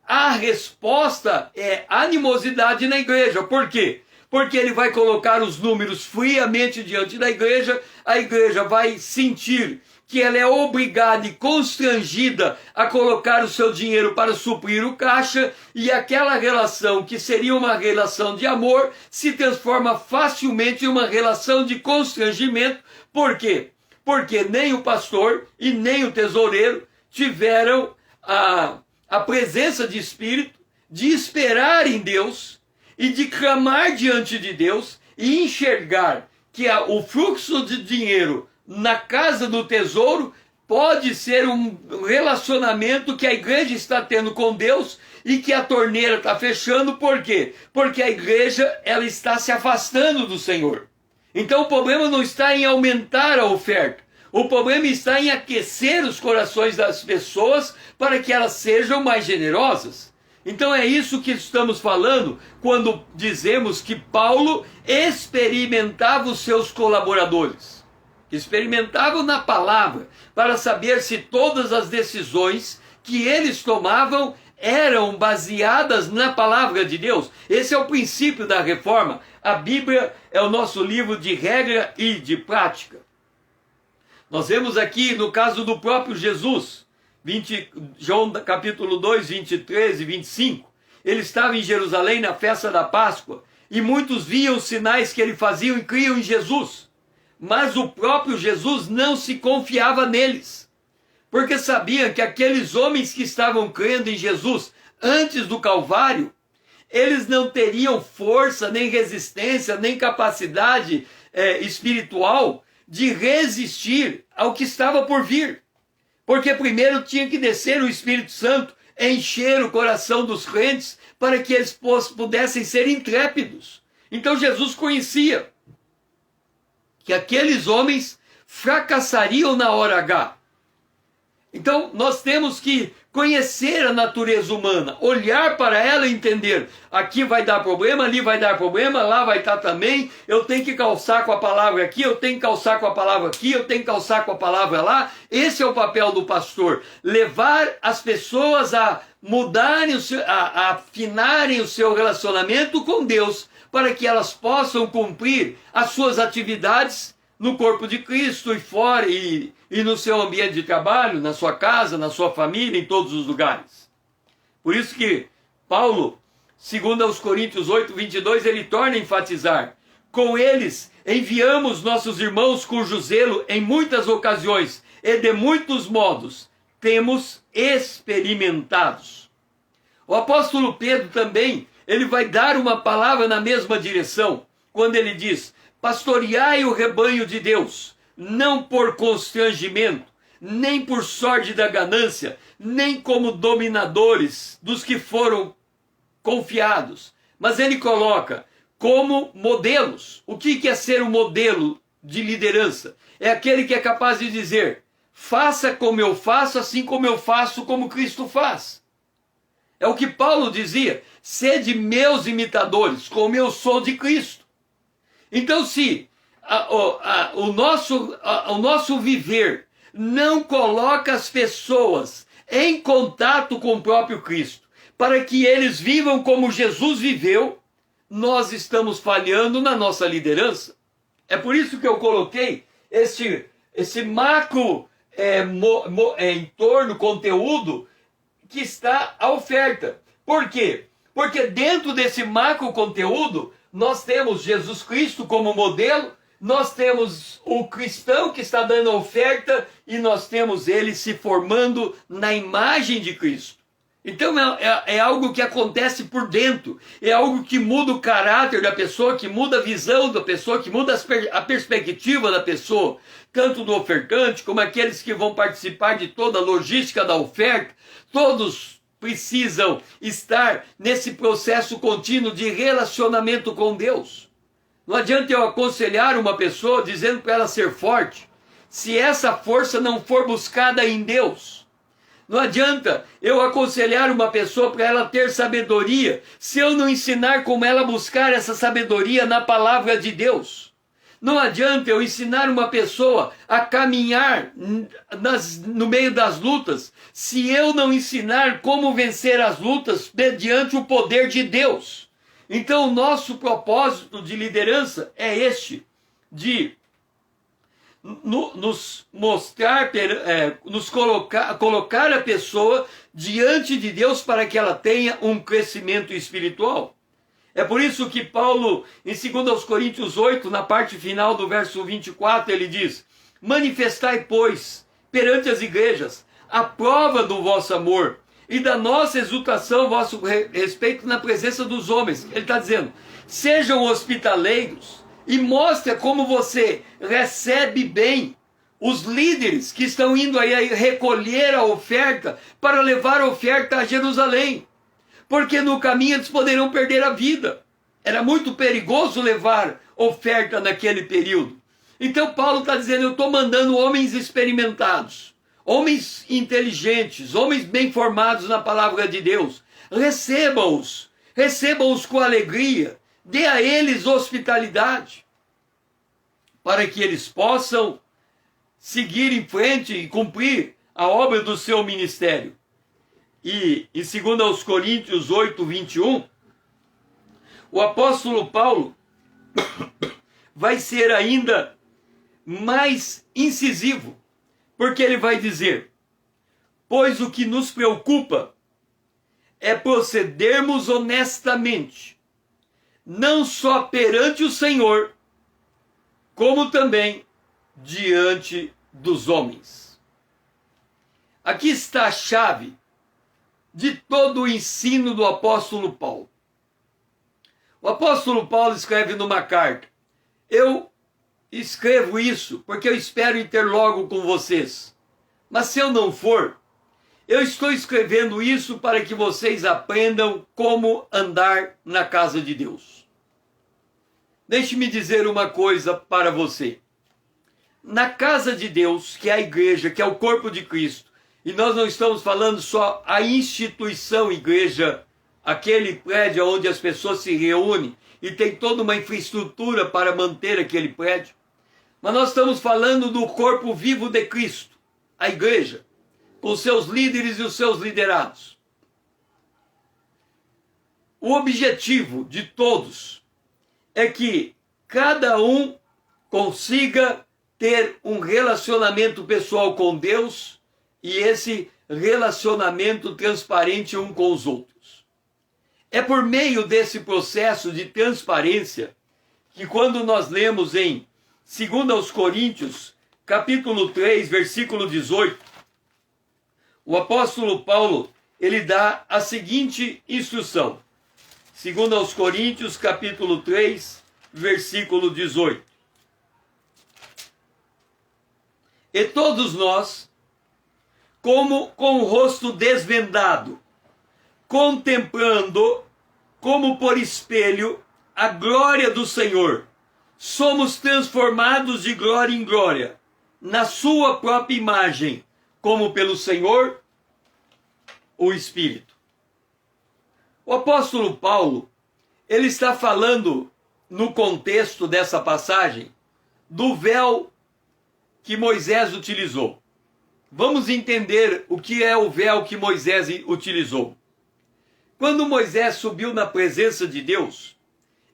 a resposta é animosidade na igreja. Por quê? Porque ele vai colocar os números friamente diante da igreja, a igreja vai sentir que ela é obrigada e constrangida a colocar o seu dinheiro para suprir o caixa, e aquela relação que seria uma relação de amor se transforma facilmente em uma relação de constrangimento. Por quê? Porque nem o pastor e nem o tesoureiro tiveram a presença de espírito de esperar em Deus e de clamar diante de Deus e enxergar que o fluxo de dinheiro na casa do tesouro pode ser um relacionamento que a igreja está tendo com Deus e que a torneira está fechando. Por quê? Porque a igreja ela está se afastando do Senhor. Então o problema não está em aumentar a oferta. O problema está em aquecer os corações das pessoas para que elas sejam mais generosas. Então é isso que estamos falando quando dizemos que Paulo experimentava os seus colaboradores. Experimentavam na palavra para saber se todas as decisões que eles tomavam eram baseadas na palavra de Deus. Esse é o princípio da reforma. A Bíblia é o nosso livro de regra e de prática. Nós vemos aqui no caso do próprio Jesus, João capítulo 2, 23 e 25. Ele estava em Jerusalém na festa da Páscoa e muitos viam os sinais que ele fazia e criam em Jesus. Mas o próprio Jesus não se confiava neles, porque sabia que aqueles homens que estavam crendo em Jesus antes do Calvário, eles não teriam força, nem resistência, nem capacidade espiritual de resistir ao que estava por vir. Porque primeiro tinha que descer o Espírito Santo, encher o coração dos crentes, para que eles pudessem ser intrépidos. Então Jesus conhecia que aqueles homens fracassariam na hora H. Então nós temos que conhecer a natureza humana, olhar para ela e entender, aqui vai dar problema, ali vai dar problema, lá vai estar também, eu tenho que calçar com a palavra aqui, eu tenho que calçar com a palavra aqui, eu tenho que calçar com a palavra lá. Esse é o papel do pastor, levar as pessoas a mudarem, a afinarem o seu relacionamento com Deus, para que elas possam cumprir as suas atividades no corpo de Cristo e fora, e no seu ambiente de trabalho, na sua casa, na sua família, em todos os lugares. Por isso que Paulo, segundo aos Coríntios 8, 22, ele torna a enfatizar: com eles enviamos nossos irmãos cujo zelo em muitas ocasiões e de muitos modos temos experimentados. O apóstolo Pedro também, ele vai dar uma palavra na mesma direção, quando ele diz: pastoreai o rebanho de Deus, não por constrangimento, nem por sorte da ganância, nem como dominadores dos que foram confiados. Mas ele coloca como modelos. O que é ser um modelo de liderança? É aquele que é capaz de dizer: faça como eu faço, assim como eu faço, como Cristo faz. É o que Paulo dizia: sede meus imitadores, como eu sou de Cristo. Então, se o nosso viver não coloca as pessoas em contato com o próprio Cristo, para que eles vivam como Jesus viveu, nós estamos falhando na nossa liderança. É por isso que eu coloquei esse macro entorno, conteúdo, que está a oferta. Por quê? Porque dentro desse macro conteúdo, nós temos Jesus Cristo como modelo, nós temos o cristão que está dando a oferta e nós temos ele se formando na imagem de Cristo. Então é algo que acontece por dentro, é algo que muda o caráter da pessoa, que muda a visão da pessoa, que muda a perspectiva da pessoa, tanto do ofertante como aqueles que vão participar de toda a logística da oferta. Todos precisam estar nesse processo contínuo de relacionamento com Deus. Não adianta eu aconselhar uma pessoa dizendo para ela ser forte, se essa força não for buscada em Deus. Não adianta eu aconselhar uma pessoa para ela ter sabedoria, se eu não ensinar como ela buscar essa sabedoria na palavra de Deus. Não adianta eu ensinar uma pessoa a caminhar no meio das lutas, se eu não ensinar como vencer as lutas mediante o poder de Deus. Então, o nosso propósito de liderança é este, de nos mostrar, colocar a pessoa diante de Deus para que ela tenha um crescimento espiritual. É por isso que Paulo, em 2 Coríntios 8, na parte final do verso 24, ele diz: manifestai, pois, perante as igrejas, a prova do vosso amor e da nossa exultação, vosso respeito na presença dos homens. Ele está dizendo, sejam hospitaleiros e mostre como você recebe bem os líderes que estão indo aí recolher a oferta para levar a oferta a Jerusalém. Porque no caminho eles poderão perder a vida. Era muito perigoso levar oferta naquele período. Então Paulo está dizendo, eu estou mandando homens experimentados, homens inteligentes, homens bem formados na palavra de Deus. Recebam-os com alegria, dê a eles hospitalidade, para que eles possam seguir em frente e cumprir a obra do seu ministério. E em 2 Coríntios 8, 21, o apóstolo Paulo vai ser ainda mais incisivo, porque ele vai dizer, pois o que nos preocupa é procedermos honestamente, não só perante o Senhor, como também diante dos homens. Aqui está a chave de todo o ensino do apóstolo Paulo. O apóstolo Paulo escreve numa carta, eu escrevo isso porque eu espero ir ter logo com vocês. Mas se eu não for, eu estou escrevendo isso para que vocês aprendam como andar na casa de Deus. Deixe-me dizer uma coisa para você. Na casa de Deus, que é a igreja, que é o corpo de Cristo, e nós não estamos falando só a instituição igreja, aquele prédio onde as pessoas se reúnem e tem toda uma infraestrutura para manter aquele prédio. Mas nós estamos falando do corpo vivo de Cristo, a igreja, com seus líderes e os seus liderados. O objetivo de todos é que cada um consiga ter um relacionamento pessoal com Deus e esse relacionamento transparente um com os outros. É por meio desse processo de transparência que quando nós lemos em 2 Coríntios, capítulo 3, versículo 18, o apóstolo Paulo, ele dá a seguinte instrução. 2 Coríntios, capítulo 3, versículo 18. E todos nós, como com o rosto desvendado, contemplando, como por espelho, a glória do Senhor, somos transformados de glória em glória, na sua própria imagem, como pelo Senhor, o Espírito. O apóstolo Paulo, ele está falando, no contexto dessa passagem, do véu que Moisés utilizou. Vamos entender o que é o véu que Moisés utilizou. Quando Moisés subiu na presença de Deus,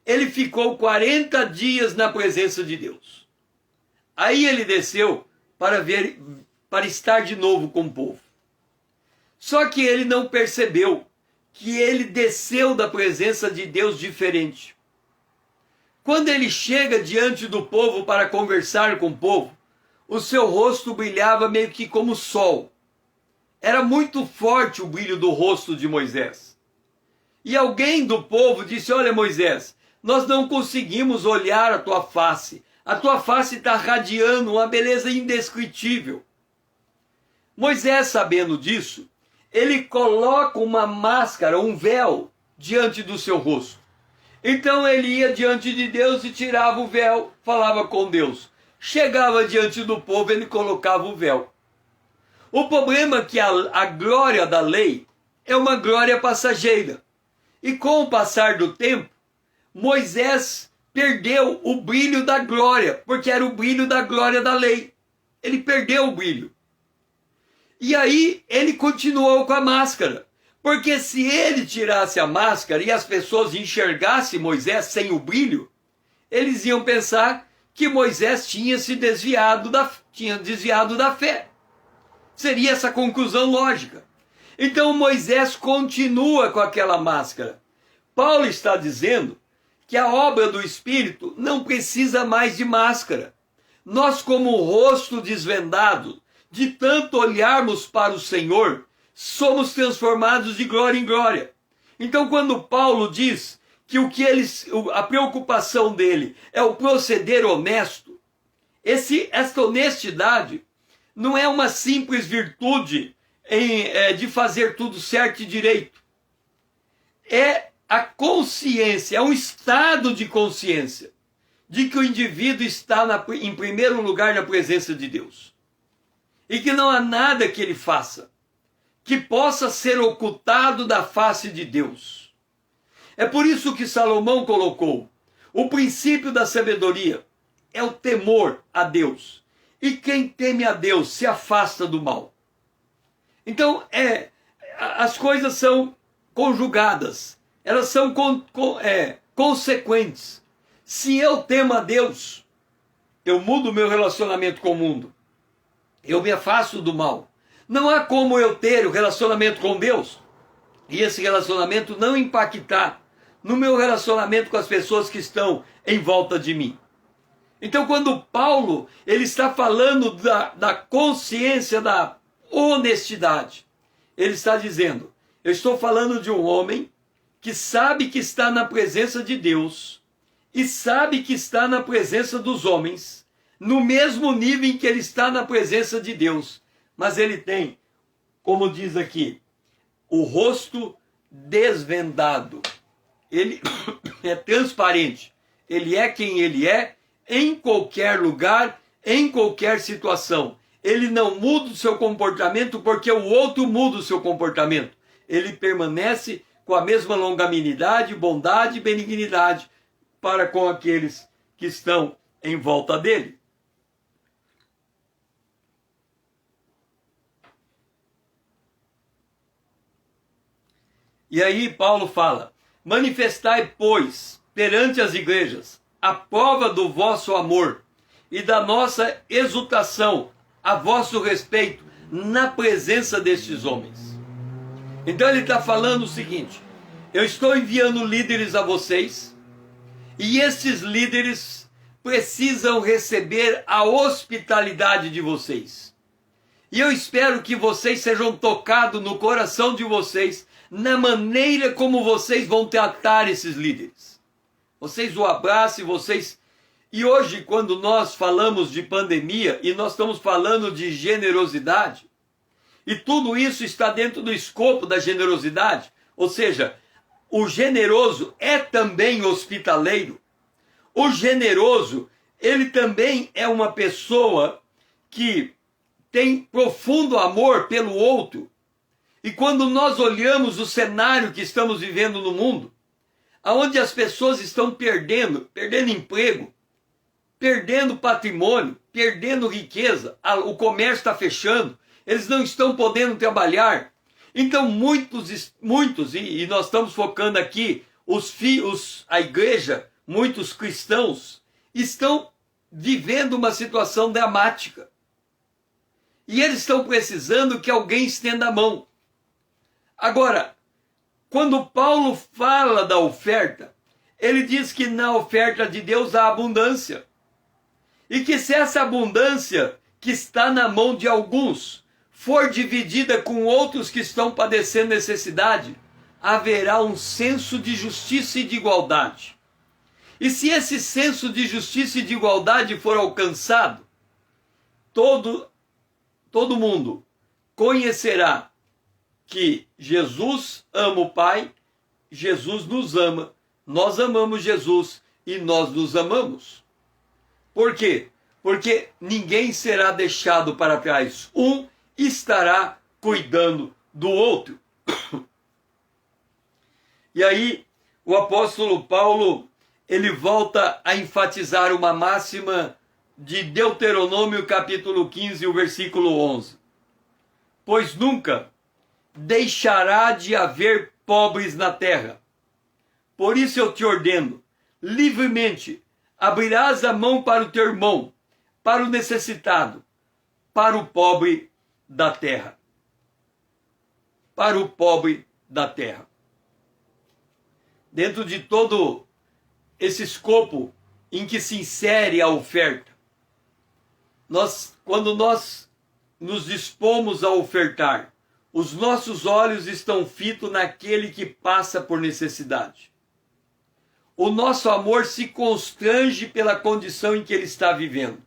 ele ficou 40 dias na presença de Deus. Aí ele desceu para estar de novo com o povo. Só que ele não percebeu que ele desceu da presença de Deus diferente. Quando ele chega diante do povo para conversar com o povo, o seu rosto brilhava meio que como o sol. Era muito forte o brilho do rosto de Moisés. E alguém do povo disse, olha Moisés, nós não conseguimos olhar a tua face está radiando uma beleza indescritível. Moisés, sabendo disso, ele coloca uma máscara, um véu, diante do seu rosto. Então ele ia diante de Deus e tirava o véu, falava com Deus. Chegava diante do povo, ele colocava o véu. O problema é que a glória da lei é uma glória passageira. E com o passar do tempo, Moisés perdeu o brilho da glória, porque era o brilho da glória da lei. Ele perdeu o brilho. E aí ele continuou com a máscara. Porque se ele tirasse a máscara e as pessoas enxergassem Moisés sem o brilho, eles iam pensar que Moisés tinha desviado da fé. Seria essa conclusão lógica. Então Moisés continua com aquela máscara. Paulo está dizendo que a obra do Espírito não precisa mais de máscara. Nós, como rosto desvendado, de tanto olharmos para o Senhor, somos transformados de glória em glória. Então, quando Paulo diz que a preocupação dele é o proceder honesto, esta honestidade não é uma simples virtude de fazer tudo certo e direito. É a consciência, é um estado de consciência de que o indivíduo está em primeiro lugar na presença de Deus. E que não há nada que ele faça que possa ser ocultado da face de Deus. É por isso que Salomão colocou: o princípio da sabedoria é o temor a Deus. E quem teme a Deus se afasta do mal. Então, as coisas são conjugadas, elas são consequentes. Se eu temo a Deus, eu mudo o meu relacionamento com o mundo. Eu me afasto do mal. Não há como eu ter o relacionamento com Deus e esse relacionamento não impactar no meu relacionamento com as pessoas que estão em volta de mim. Então, quando Paulo ele está falando da consciência, da honestidade, ele está dizendo: eu estou falando de um homem que sabe que está na presença de Deus e sabe que está na presença dos homens, no mesmo nível em que ele está na presença de Deus. Mas ele tem, como diz aqui, o rosto desvendado. Ele é transparente. Ele é quem ele é, em qualquer lugar, em qualquer situação. Ele não muda o seu comportamento porque o outro muda o seu comportamento. Ele permanece com a mesma longanimidade, bondade e benignidade para com aqueles que estão em volta dele. E aí Paulo fala: manifestai, pois, perante as igrejas, a prova do vosso amor e da nossa exultação a vosso respeito na presença destes homens. Então ele está falando o seguinte: eu estou enviando líderes a vocês, e esses líderes precisam receber a hospitalidade de vocês. E eu espero que vocês sejam tocados no coração de vocês, na maneira como vocês vão tratar esses líderes. Vocês o abracem, E hoje, quando nós falamos de pandemia, e nós estamos falando de generosidade, e tudo isso está dentro do escopo da generosidade, ou seja, o generoso é também hospitaleiro. O generoso, ele também é uma pessoa que tem profundo amor pelo outro. E quando nós olhamos o cenário que estamos vivendo no mundo, onde as pessoas estão perdendo emprego, perdendo patrimônio, perdendo riqueza, o comércio está fechando, eles não estão podendo trabalhar. Então muitos, e nós estamos focando aqui, a igreja, muitos cristãos, estão vivendo uma situação dramática. E eles estão precisando que alguém estenda a mão. Agora, quando Paulo fala da oferta, ele diz que na oferta de Deus há abundância. E que se essa abundância que está na mão de alguns for dividida com outros que estão padecendo necessidade, haverá um senso de justiça e de igualdade. E se esse senso de justiça e de igualdade for alcançado, todo mundo conhecerá que Jesus ama o Pai, Jesus nos ama, nós amamos Jesus e nós nos amamos. Por quê? Porque ninguém será deixado para trás. Um estará cuidando do outro. E aí o apóstolo Paulo, ele volta a enfatizar uma máxima de Deuteronômio capítulo 15, o versículo 11. Pois nunca deixará de haver pobres na terra. Por isso eu te ordeno, livremente abrirás a mão para o teu irmão, para o necessitado, para o pobre da terra. Para o pobre da terra. Dentro de todo esse escopo em que se insere a oferta, quando nós nos dispomos a ofertar, os nossos olhos estão fitos naquele que passa por necessidade. O nosso amor se constrange pela condição em que ele está vivendo.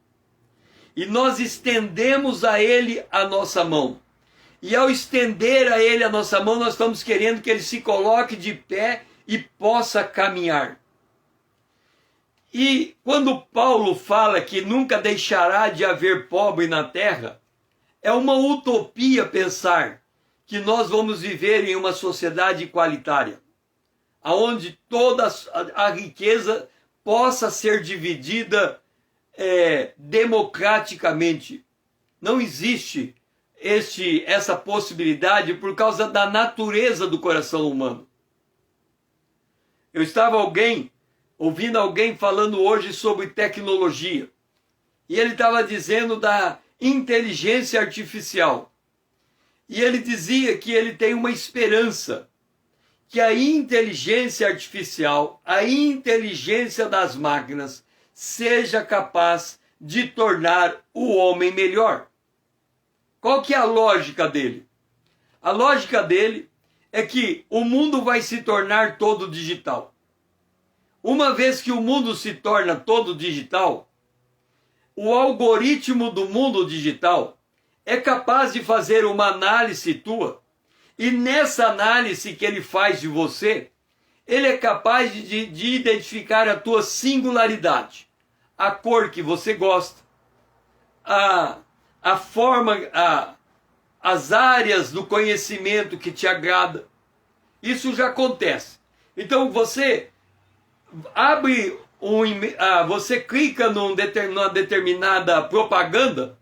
E nós estendemos a ele a nossa mão. E ao estender a ele a nossa mão, nós estamos querendo que ele se coloque de pé e possa caminhar. E quando Paulo fala que nunca deixará de haver pobre na terra, é uma utopia pensar que nós vamos viver em uma sociedade igualitária, onde toda a riqueza possa ser dividida democraticamente. Não existe essa possibilidade por causa da natureza do coração humano. Eu estava ouvindo alguém falando hoje sobre tecnologia, e ele estava dizendo da inteligência artificial, e ele dizia que ele tem uma esperança, que a inteligência artificial, a inteligência das máquinas, seja capaz de tornar o homem melhor. Qual que é a lógica dele? A lógica dele é que o mundo vai se tornar todo digital. Uma vez que o mundo se torna todo digital, o algoritmo do mundo digital é capaz de fazer uma análise tua, e nessa análise que ele faz de você, ele é capaz de identificar a tua singularidade, a cor que você gosta, a forma, as áreas do conhecimento que te agrada. Isso já acontece. Então você abre você clica numa determinada propaganda,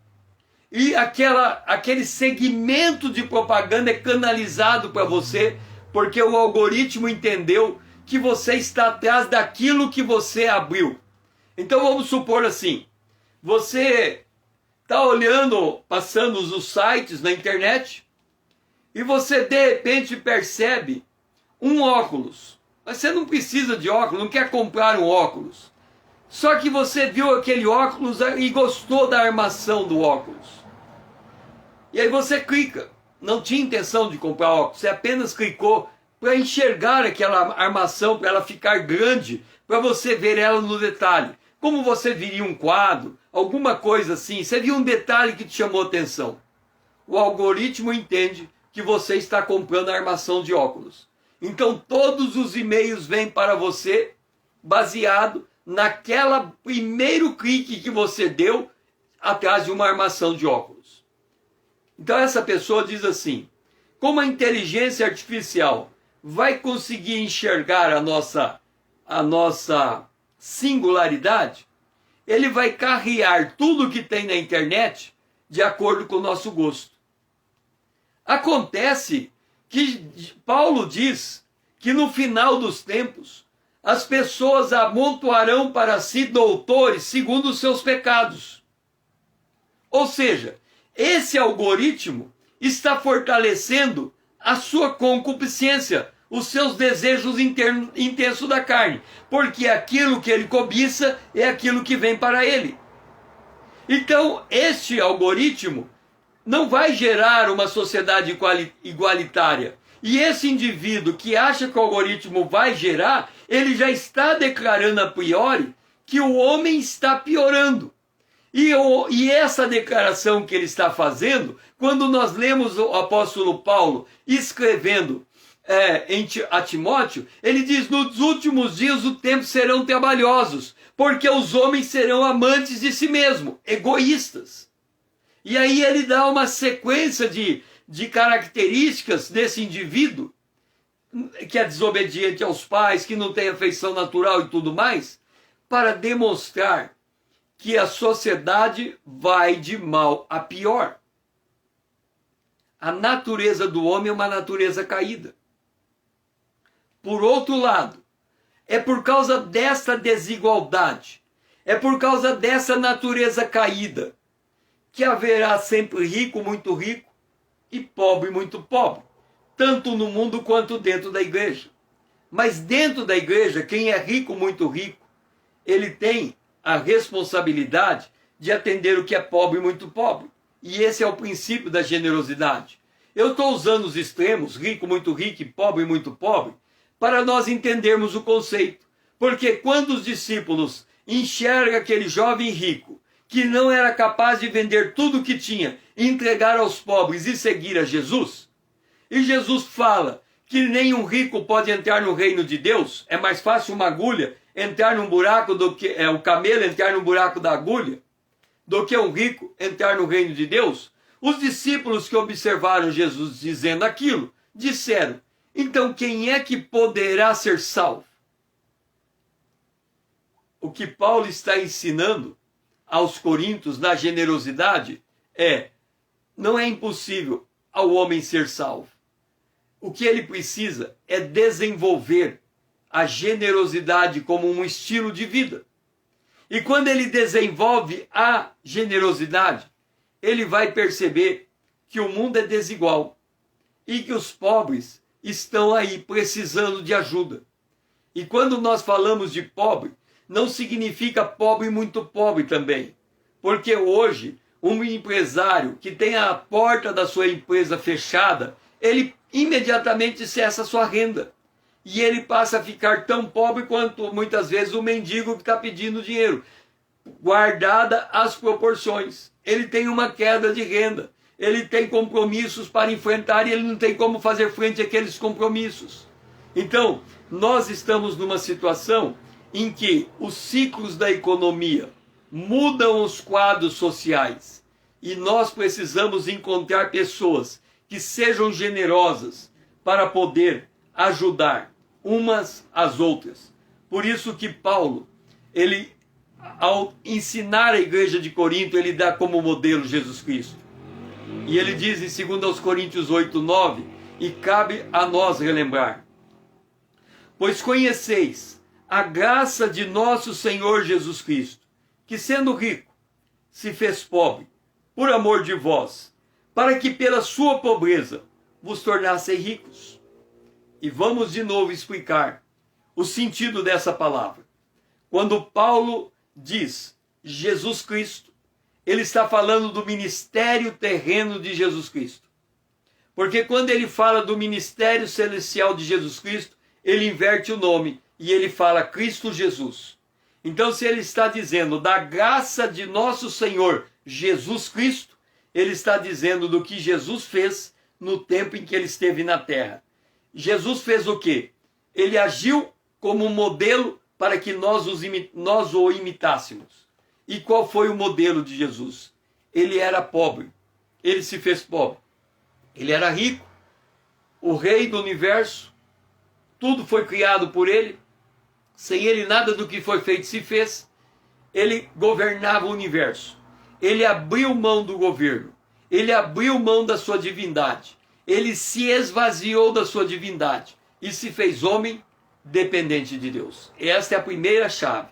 e aquele segmento de propaganda é canalizado para você, porque o algoritmo entendeu que você está atrás daquilo que você abriu. Então vamos supor assim, você está olhando, passando os sites na internet, e você de repente percebe um óculos. Mas você não precisa de óculos, não quer comprar um óculos. Só que você viu aquele óculos e gostou da armação do óculos. E aí você clica. Não tinha intenção de comprar óculos, você apenas clicou para enxergar aquela armação, para ela ficar grande, para você ver ela no detalhe. Como você viria um quadro, alguma coisa assim, você viu um detalhe que te chamou atenção. O algoritmo entende que você está comprando a armação de óculos. Então todos os e-mails vêm para você baseado naquela primeiro clique que você deu atrás de uma armação de óculos. Então essa pessoa diz assim: como a inteligência artificial vai conseguir enxergar a nossa singularidade, ele vai carregar tudo que tem na internet de acordo com o nosso gosto. Acontece que Paulo diz que no final dos tempos as pessoas amontoarão para si doutores segundo os seus pecados. Ou seja, esse algoritmo está fortalecendo a sua concupiscência, os seus desejos intensos da carne, porque aquilo que ele cobiça é aquilo que vem para ele. Então, este algoritmo não vai gerar uma sociedade igualitária. E esse indivíduo que acha que o algoritmo vai gerar, ele já está declarando a priori que o homem está piorando. E essa declaração que ele está fazendo, quando nós lemos o apóstolo Paulo escrevendo a Timóteo, ele diz: nos últimos dias os tempos serão trabalhosos, porque os homens serão amantes de si mesmos, egoístas. E aí ele dá uma sequência de características desse indivíduo, que é desobediente aos pais, que não tem afeição natural e tudo mais, para demonstrar que a sociedade vai de mal a pior. A natureza do homem é uma natureza caída. Por outro lado, é por causa dessa desigualdade, é por causa dessa natureza caída, que haverá sempre rico, muito rico, e pobre, muito pobre, tanto no mundo quanto dentro da igreja. Mas dentro da igreja, quem é rico, muito rico, ele tem a responsabilidade de atender o que é pobre, muito pobre. E esse é o princípio da generosidade. Eu estou usando os extremos, rico, muito rico, e pobre, muito pobre, para nós entendermos o conceito. Porque quando os discípulos enxergam aquele jovem rico, que não era capaz de vender tudo o que tinha, entregar aos pobres e seguir a Jesus, e Jesus fala que nenhum rico pode entrar no reino de Deus, é mais fácil uma agulha entrar num buraco do que o camelo entrar no buraco da agulha, do que um rico entrar no reino de Deus. Os discípulos que observaram Jesus dizendo aquilo, disseram: então quem é que poderá ser salvo? O que Paulo está ensinando aos coríntios na generosidade não é impossível ao homem ser salvo. O que ele precisa é desenvolver a generosidade como um estilo de vida. E quando ele desenvolve a generosidade, ele vai perceber que o mundo é desigual e que os pobres estão aí precisando de ajuda. E quando nós falamos de pobre, não significa pobre muito pobre também. Porque hoje, um empresário que tem a porta da sua empresa fechada, ele imediatamente cessa a sua renda. E ele passa a ficar tão pobre quanto muitas vezes o mendigo que está pedindo dinheiro. Guardada as proporções. Ele tem uma queda de renda. Ele tem compromissos para enfrentar e ele não tem como fazer frente àqueles compromissos. Então, nós estamos numa situação em que os ciclos da economia mudam os quadros sociais. E nós precisamos encontrar pessoas que sejam generosas para poder ajudar umas às outras. Por isso que Paulo, ele, ao ensinar a igreja de Corinto, ele dá como modelo Jesus Cristo. E ele diz em 2 Coríntios 8, 9, e cabe a nós relembrar: pois conheceis a graça de nosso Senhor Jesus Cristo, que sendo rico, se fez pobre, por amor de vós, para que pela sua pobreza vos tornasseis ricos. E vamos de novo explicar o sentido dessa palavra. Quando Paulo diz Jesus Cristo, ele está falando do ministério terreno de Jesus Cristo. Porque quando ele fala do ministério celestial de Jesus Cristo, ele inverte o nome e ele fala Cristo Jesus. Então, se ele está dizendo da graça de nosso Senhor Jesus Cristo, ele está dizendo do que Jesus fez no tempo em que ele esteve na terra. Jesus fez o quê? Ele agiu como um modelo para que nós o imitássemos. E qual foi o modelo de Jesus? Ele era pobre. Ele se fez pobre. Ele era rico. O rei do universo. Tudo foi criado por ele. Sem ele nada do que foi feito se fez. Ele governava o universo. Ele abriu mão do governo. Ele abriu mão da sua divindade. Ele se esvaziou da sua divindade e se fez homem dependente de Deus. Esta é a primeira chave.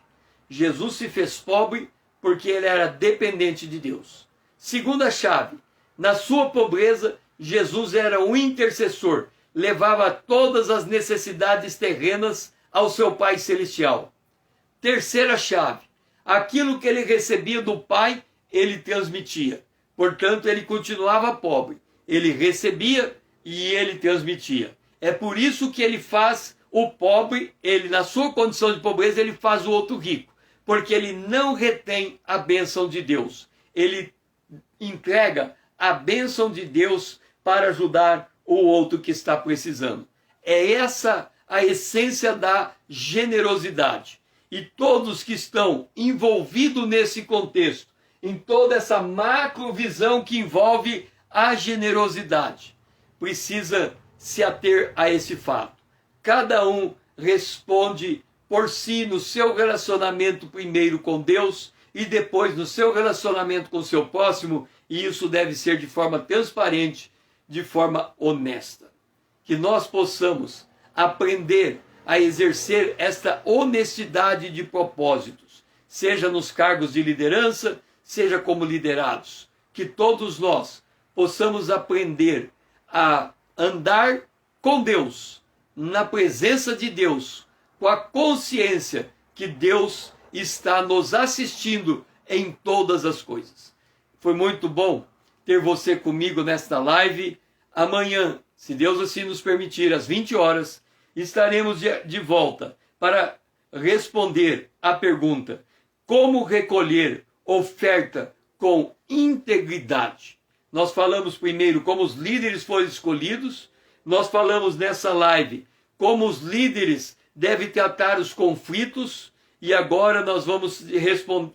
Jesus se fez pobre porque ele era dependente de Deus. Segunda chave, na sua pobreza, Jesus era um intercessor, levava todas as necessidades terrenas ao seu Pai Celestial. Terceira chave, aquilo que ele recebia do Pai, ele transmitia. Portanto, ele continuava pobre. Ele recebia e ele transmitia. É por isso que ele faz o pobre, ele na sua condição de pobreza, ele faz o outro rico. Porque ele não retém a bênção de Deus. Ele entrega a bênção de Deus para ajudar o outro que está precisando. É essa a essência da generosidade. E todos que estão envolvidos nesse contexto, em toda essa macrovisão que envolve a generosidade. Precisa se ater a esse fato. Cada um responde por si no seu relacionamento primeiro com Deus e depois no seu relacionamento com o seu próximo, e isso deve ser de forma transparente, de forma honesta. Que nós possamos aprender a exercer esta honestidade de propósitos, seja nos cargos de liderança, seja como liderados. Que todos nós possamos aprender a andar com Deus, na presença de Deus, com a consciência que Deus está nos assistindo em todas as coisas. Foi muito bom ter você comigo nesta live. Amanhã, se Deus assim nos permitir, às 20 horas, estaremos de volta para responder a pergunta: como recolher oferta com integridade? Nós falamos primeiro como os líderes foram escolhidos, nós falamos nessa live como os líderes devem tratar os conflitos, e agora nós vamos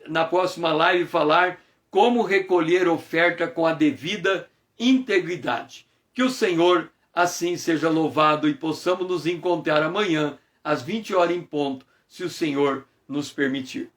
na próxima live falar como recolher oferta com a devida integridade. Que o Senhor assim seja louvado e possamos nos encontrar amanhã às 20 horas em ponto, se o Senhor nos permitir.